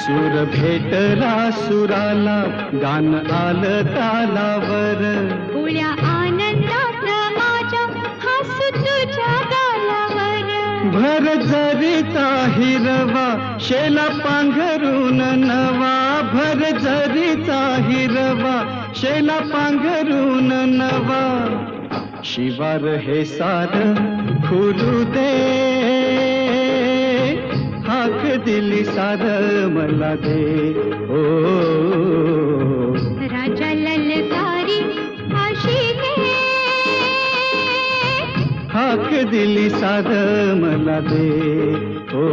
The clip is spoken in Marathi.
सूर भेटला सुराला, गान आलं तालावर. उळ्या आनंदात माझ्या हसू तुझ्या गालावर. भर जरीचा हिरवा, शेला पांघरून नवा. भर जरीचा हिरवा, शेला पांघरून नवा. शिवार हे सार खुलू दे, हाक दिली सार मला दे. ओ राजा ललकारी आशिले, हाक दिली सार मला दे. ओ